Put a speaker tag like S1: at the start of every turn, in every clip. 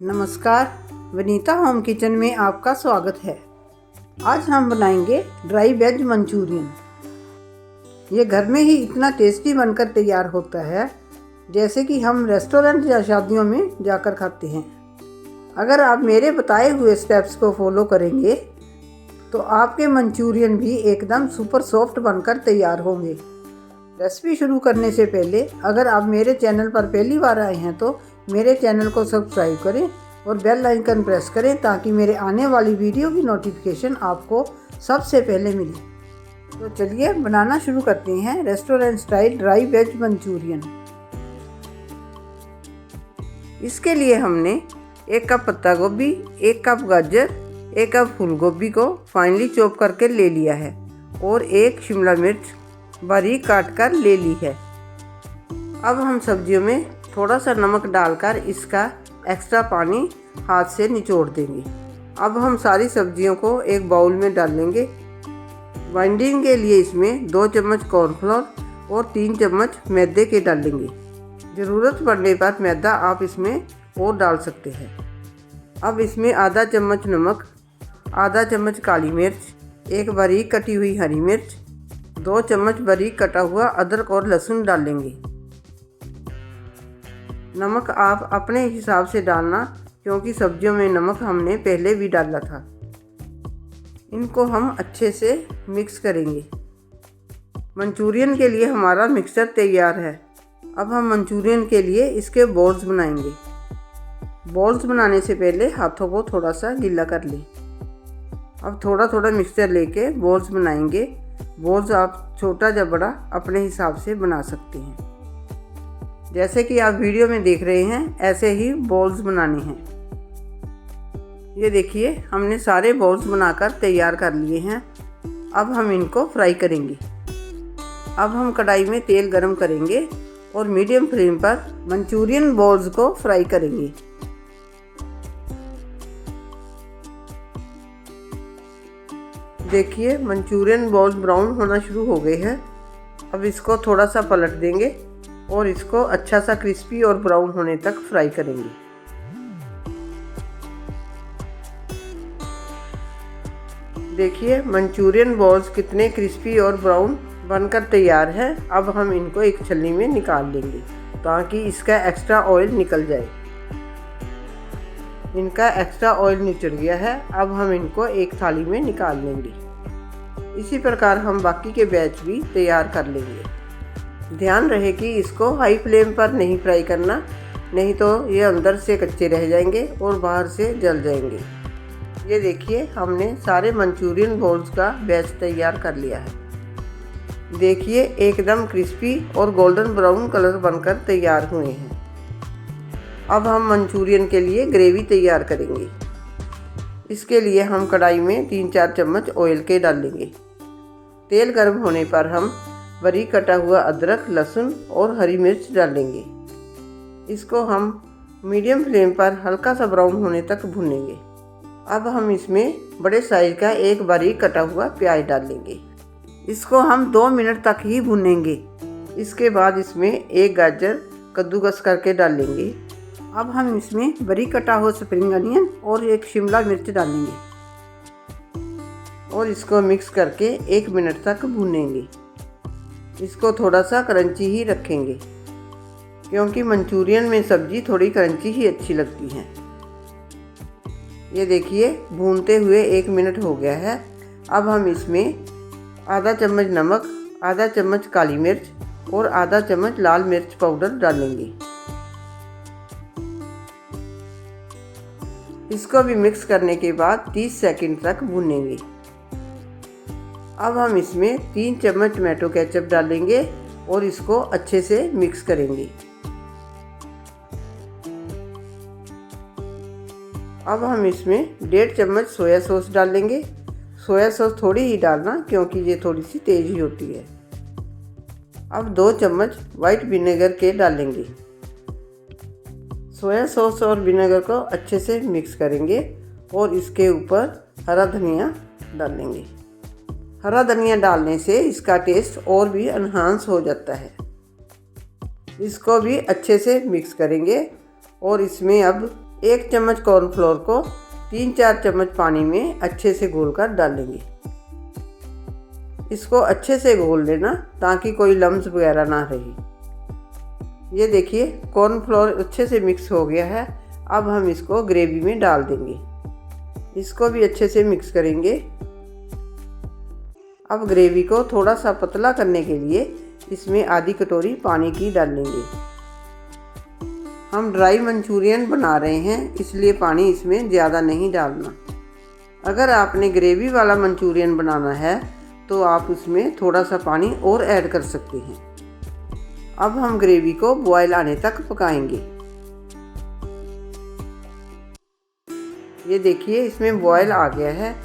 S1: नमस्कार, Vanita home kitchen में आपका स्वागत है। आज हम बनाएंगे ड्राई वेज मंचूरियन। ये घर में ही इतना टेस्टी बनकर तैयार होता है जैसे कि हम रेस्टोरेंट या शादियों में जाकर खाते हैं। अगर आप मेरे बताए हुए स्टेप्स को फॉलो करेंगे तो आपके मंचूरियन भी एकदम सुपर सॉफ्ट बनकर तैयार होंगे। रेसिपी शुरू करने से पहले अगर आप मेरे चैनल पर पहली बार आए हैं तो मेरे चैनल को सब्सक्राइब करें और बेल आइकन प्रेस करें ताकि मेरे आने वाली वीडियो की नोटिफिकेशन आपको सबसे पहले मिले। तो चलिए बनाना शुरू करते हैं restaurant style dry veg Manchurian. इसके लिए हमने 1 कप पत्ता गोभी, 1 कप गाजर, 1 कप फूल गोभी को फाइनली चॉप करके ले लिया है और 1 शिमला मिर्च बारीक काट कर ले ली है। अब हम सब्जियों में थोड़ा सा नमक डालकर इसका एक्स्ट्रा पानी हाथ से निचोड़ देंगे। अब हम सारी सब्जियों को एक बाउल में डाल लेंगे। बाइंडिंग के लिए इसमें 2 चम्मच कॉर्नफ्लोर और 3 चम्मच मैदे के डालेंगे। ज़रूरत पड़ने पर मैदा आप इसमें और डाल सकते हैं। अब इसमें आधा चम्मच नमक, आधा चम्मच काली मिर्च, 1 बारीक कटी हुई हरी मिर्च, 2 चम्मच बारीक कटा हुआ अदरक और लहसुन डालेंगे। नमक आप अपने हिसाब से डालना क्योंकि सब्जियों में नमक हमने पहले भी डाला था। इनको हम अच्छे से मिक्स करेंगे। मंचूरियन के लिए हमारा मिक्सचर तैयार है। अब हम मंचूरियन के लिए इसके बॉल्स बनाएंगे। बॉल्स बनाने से पहले हाथों को थोड़ा सा गीला कर लें। अब थोड़ा थोड़ा मिक्सचर लेके बॉल्स बनाएंगे। बॉल्स आप छोटा या बड़ा अपने हिसाब से बना सकते हैं। जैसे कि आप वीडियो में देख रहे हैं ऐसे ही बॉल्स बनाने हैं। ये देखिए हमने सारे बॉल्स बनाकर तैयार कर लिए हैं। अब हम इनको फ्राई करेंगे। अब हम कढ़ाई में तेल गरम करेंगे और मीडियम फ्लेम पर मंचूरियन बॉल्स को फ्राई करेंगे। देखिए मंचूरियन बॉल्स ब्राउन होना शुरू हो गए हैं। अब इसको थोड़ा सा पलट देंगे और इसको अच्छा सा क्रिस्पी और ब्राउन होने तक फ्राई करेंगे। देखिए मंचूरियन बॉल्स कितने क्रिस्पी और ब्राउन बनकर तैयार है। अब हम इनको एक छलनी में निकाल लेंगे ताकि इसका एक्स्ट्रा ऑयल निकल जाए। इनका एक्स्ट्रा ऑयल निचड़ गया है। अब हम इनको एक थाली में निकाल लेंगे। इसी प्रकार हम बाकी के बैच भी तैयार कर लेंगे। ध्यान रहे कि इसको हाई फ्लेम पर नहीं फ्राई करना, नहीं तो ये अंदर से कच्चे रह जाएंगे और बाहर से जल जाएंगे। ये देखिए हमने सारे मंचूरियन बॉल्स का बैच तैयार कर लिया है। देखिए एकदम क्रिस्पी और गोल्डन ब्राउन कलर बनकर तैयार हुए हैं। अब हम मंचूरियन के लिए ग्रेवी तैयार करेंगे। इसके लिए हम कढ़ाई में 3-4 चम्मच ऑयल के डालेंगे। तेल गर्म होने पर हम बारीक कटा हुआ अदरक, लहसुन और हरी मिर्च डालेंगे। इसको हम मीडियम फ्लेम पर हल्का सा ब्राउन होने तक भूनेंगे। अब हम इसमें बड़े साइज का 1 बारीक कटा हुआ प्याज डालेंगे। इसको हम 2 मिनट तक ही भूनेंगे। इसके बाद इसमें 1 गाजर कद्दूकस करके डालेंगे। अब हम इसमें बारीक कटा हुआ स्प्रिंग अनियन और 1 शिमला मिर्च डालेंगे और इसको मिक्स करके 1 मिनट तक भूनेंगे। इसको थोड़ा सा क्रंची ही रखेंगे क्योंकि मंचूरियन में सब्जी थोड़ी क्रंची ही अच्छी लगती है। ये देखिए भूनते हुए 1 मिनट हो गया है। अब हम इसमें आधा चम्मच नमक, आधा चम्मच काली मिर्च और आधा चम्मच लाल मिर्च पाउडर डालेंगे। इसको भी मिक्स करने के बाद 30 सेकंड तक भूनेंगे। अब हम इसमें 3 चम्मच टमाटो केचप डालेंगे और इसको अच्छे से मिक्स करेंगे। अब हम इसमें 1.5 चम्मच सोया सॉस डालेंगे। सोया सॉस थोड़ी ही डालना क्योंकि ये थोड़ी सी तेज ही होती है। अब 2 चम्मच वाइट विनेगर के डालेंगे। सोया सॉस और विनेगर को अच्छे से मिक्स करेंगे और इसके ऊपर हरा धनिया डालेंगे। हरा धनिया डालने से इसका टेस्ट और भी एनहांस हो जाता है। इसको भी अच्छे से मिक्स करेंगे और इसमें अब 1 चम्मच कॉर्नफ्लोर को 3-4 चम्मच पानी में अच्छे से घोलकर डालेंगे। इसको अच्छे से घोल लेना ताकि कोई लम्स वगैरह ना रहे। ये देखिए कॉर्नफ्लोर अच्छे से मिक्स हो गया है। अब हम इसको ग्रेवी में डाल देंगे। इसको भी अच्छे से मिक्स करेंगे। अब ग्रेवी को थोड़ा सा पतला करने के लिए इसमें आधी कटोरी पानी की डालेंगे। हम ड्राई मंचूरियन बना रहे हैं, इसलिए पानी इसमें ज़्यादा नहीं डालना। अगर आपने ग्रेवी वाला मंचूरियन बनाना है तो आप उसमें थोड़ा सा पानी और ऐड कर सकते हैं। अब हम ग्रेवी को बॉयल आने तक पकाएंगे। ये देखिए इसमें बॉयल आ गया है,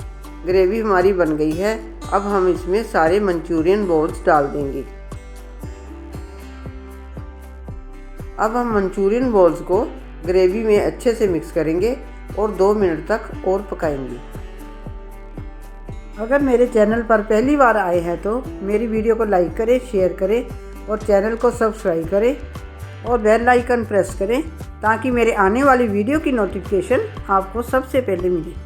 S1: ग्रेवी हमारी बन गई है। अब हम इसमें सारे मंचूरियन बॉल्स डाल देंगे। अब हम मंचूरियन बॉल्स को ग्रेवी में अच्छे से मिक्स करेंगे और 2 मिनट तक और पकाएंगे। अगर मेरे चैनल पर पहली बार आए हैं तो मेरी वीडियो को लाइक करें, शेयर करें और चैनल को सब्सक्राइब करें और बेल आइकन प्रेस करें ताकि मेरे आने वाली वीडियो की नोटिफिकेशन आपको सबसे पहले मिले।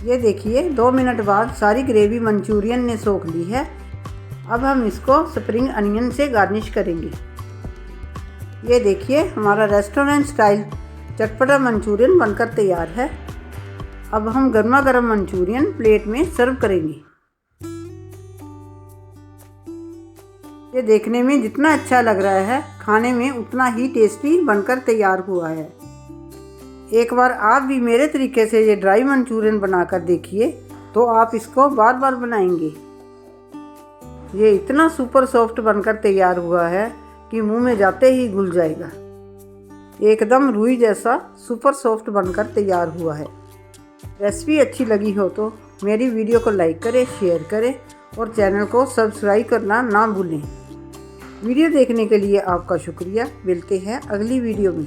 S1: ये देखिए 2 मिनट बाद सारी ग्रेवी मंचूरियन ने सोख ली है। अब हम इसको स्प्रिंग अनियन से गार्निश करेंगे। ये देखिए हमारा रेस्टोरेंट स्टाइल चटपटा मंचूरियन बनकर तैयार है। अब हम गर्मा गर्म मंचूरियन प्लेट में सर्व करेंगे। ये देखने में जितना अच्छा लग रहा है, खाने में उतना ही टेस्टी बनकर तैयार हुआ है। एक बार आप भी मेरे तरीके से ये ड्राई मंचूरियन बनाकर देखिए तो आप इसको बार बार बनाएंगे। ये इतना सुपर सॉफ्ट बनकर तैयार हुआ है कि मुंह में जाते ही घुल जाएगा। एकदम रुई जैसा सुपर सॉफ्ट बनकर तैयार हुआ है। रेसिपी अच्छी लगी हो तो मेरी वीडियो को लाइक करें, शेयर करें और चैनल को सब्सक्राइब करना ना भूलें। वीडियो देखने के लिए आपका शुक्रिया। मिलते हैं अगली वीडियो में।